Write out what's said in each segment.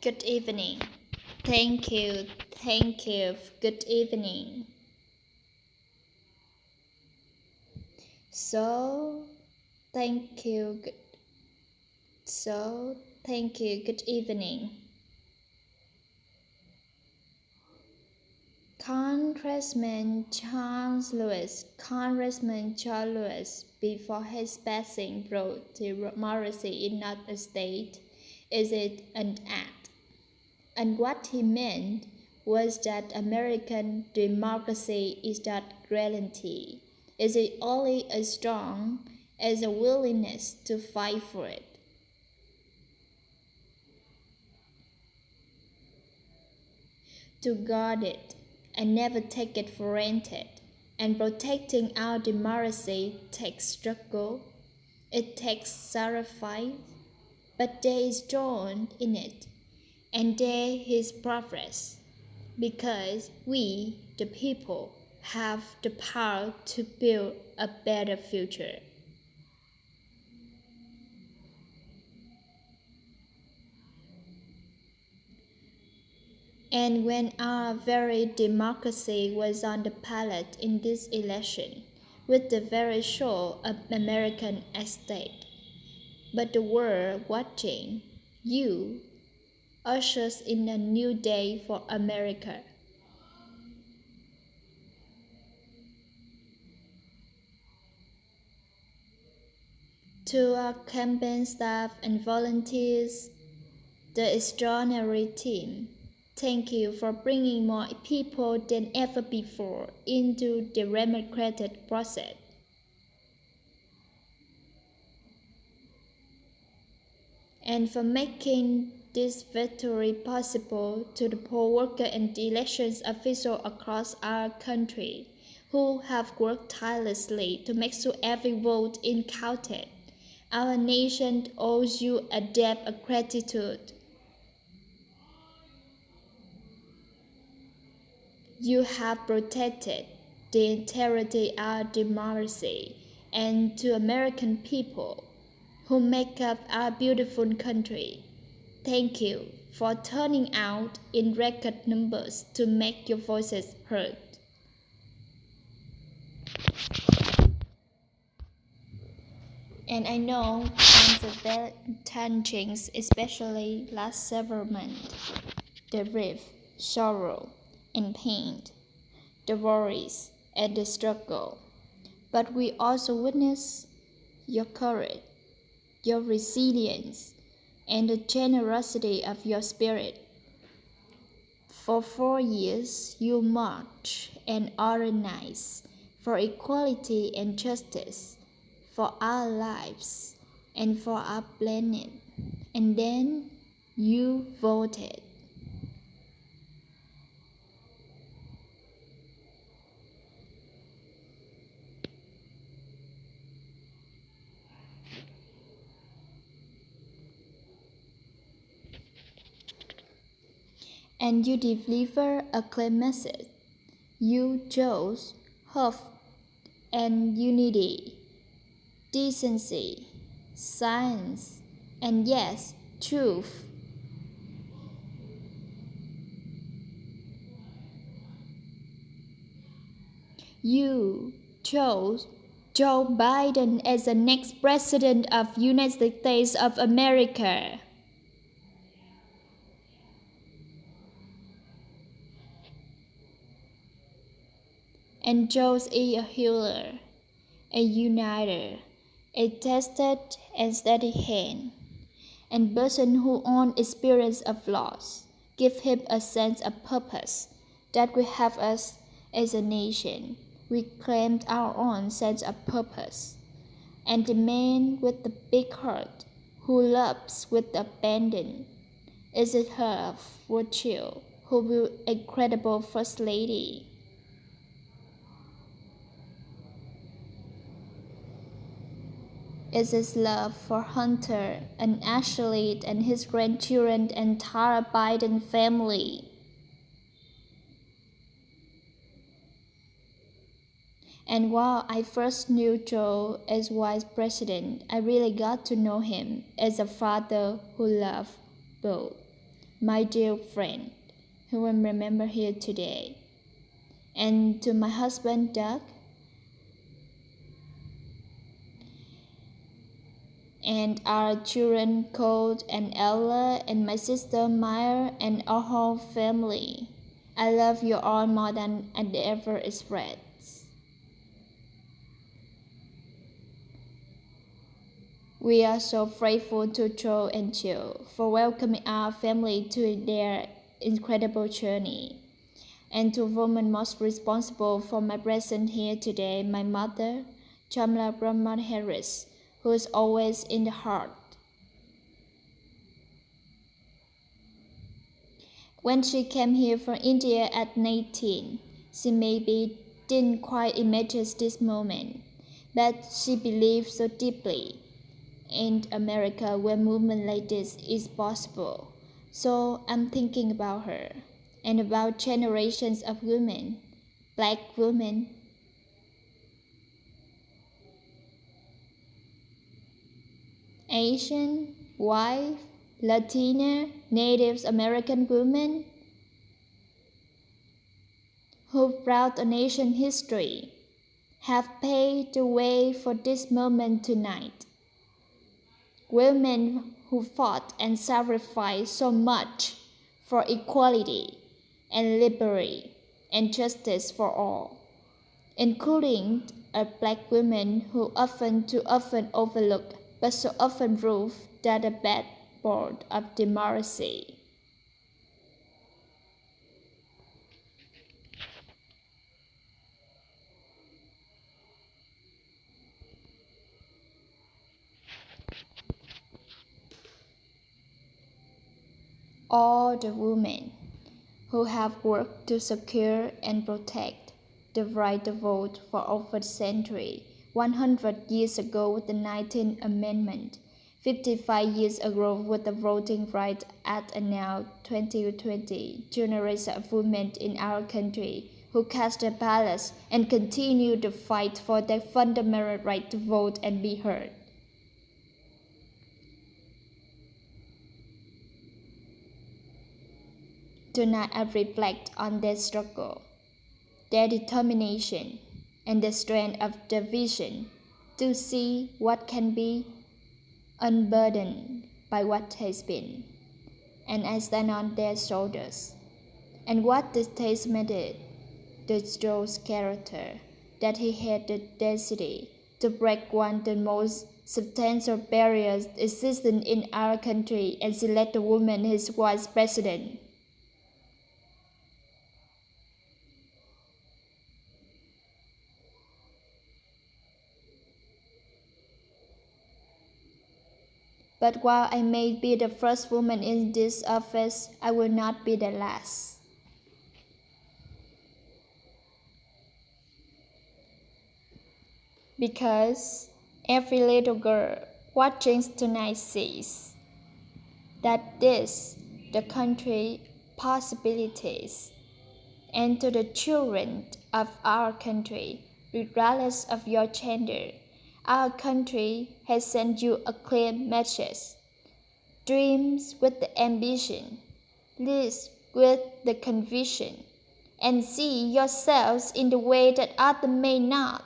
Good evening. Thank you. Thank you. Good evening. So, thank you. Thank you. Good evening. Congressman Charles Lewis, before his passing, brought democracy in not a state, is it an act? And what he meant was that American democracy is not guarantee. Is it only as strong as a willingness to fight for it? To guard it and never take it for granted. And protecting our democracy takes struggle, it takes sacrifice, but there is joy in it, and there is progress, because we, the people, have the power to build a better future. And when our very democracy was on the ballot in this election, with the very show of American at stake, but the world watching, you ushers in a new day for America. To our campaign staff and volunteers, the extraordinary team, thank you for bringing more people than ever before into the democratic process. And for making this victory possible to the poll worker and the elections officials across our country, who have worked tirelessly to make sure every vote is counted. Our nation owes you a debt of gratitude. You have protected the integrity of our democracy, and to American people who make up our beautiful country, thank you for turning out in record numbers to make your voices heard. And I know times of tensions, especially last several months, the grief, sorrow, and pain, the worries, and the struggle. But we also witness your courage, your resilience, and the generosity of your spirit. For 4 years, you marched and organized for equality and justice, for our lives, and for our planet. And then you voted. And you deliver a clear message. You chose hope and unity, decency, science, and yes, truth. You chose Joe Biden as the next president of United States of America. And chose a healer, a uniter, a tested and steady hand, and person who own experience of loss. Give him a sense of purpose that we have us as a nation. We claimed our own sense of purpose. And the man with the big heart who loves with abandon, is it her virtue who will incredible First Lady? Is his love for Hunter and Ashley and his grandchildren and entire Biden family? And while I first knew Joe as vice president, I really got to know him as a father who loved both. my dear friend, who will remember here today, and to my husband Doug, and our children Colt and Ella, and my sister Maya, and our whole family. I love you all more than I ever express. We are so grateful to Joe and Jill for welcoming our family to their incredible journey, and to women most responsible for my presence here today, my mother, Jamla Brahman Harris, who is always in the heart. When she came here from India at 19, she maybe didn't quite imagine this moment, but she believed so deeply in America where movement like this is possible. So I'm thinking about her and about generations of women, black women, Asian, white, Latina, Native American women who proud a nation history have paved the way for this moment tonight. Women who fought and sacrificed so much for equality and liberty and justice for all, including a black woman who often too often overlooked but so often proved that the backbone of democracy. All the women who have worked to secure and protect the right to vote for over a century, 100 years ago with the 19th Amendment, 55 years ago with the Voting Rights Act, and now 2020 generations of women in our country who cast their ballots and continue to fight for their fundamental right to vote and be heard. Tonight I reflect on their struggle, their determination, and the strength of their vision to see what can be unburdened by what has been. And I stand on their shoulders. And what this testament to Joe's character, that he had the destiny to break one of the most substantial barriers existing in our country and select a woman his vice president. But while I may be the first woman in this office, I will not be the last. Because every little girl watching tonight sees that this, the country, possibilities, and to the children of our country, regardless of your gender, our country has sent you a clear message. Dreams with the ambition, live with the conviction, and see yourselves in the way that others may not,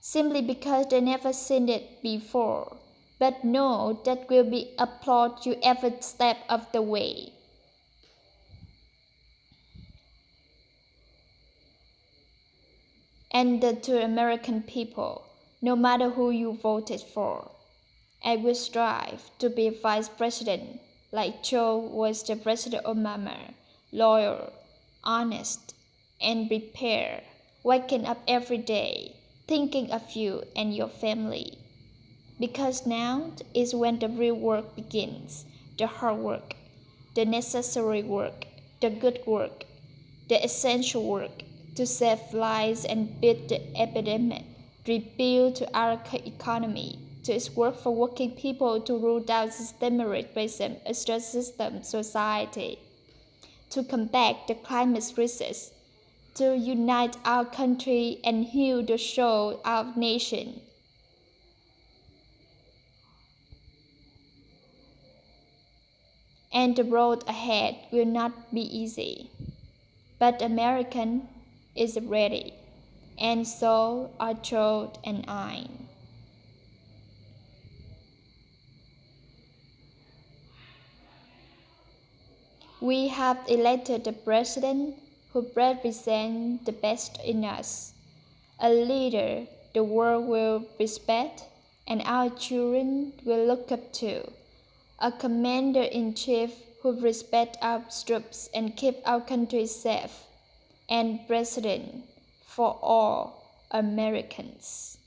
simply because they never seen it before, but know that will be applaud you every step of the way. And to American people, no matter who you voted for, I will strive to be vice president like Joe was the President Obama, loyal, honest, and prepared, waking up every day, thinking of you and your family. Because now is when the real work begins, the hard work, the necessary work, the good work, the essential work to save lives and beat the epidemic, rebuild our economy, to work for working people to root out systemic racism, a stress system society, to combat the climate crisis, to unite our country and heal the soul of our nation. and the road ahead will not be easy. But American is ready, and so are Todd and I. We have elected a president who represents the best in us, a leader the world will respect and our children will look up to, a commander-in-chief who respects our troops and keeps our country safe, and president for all Americans.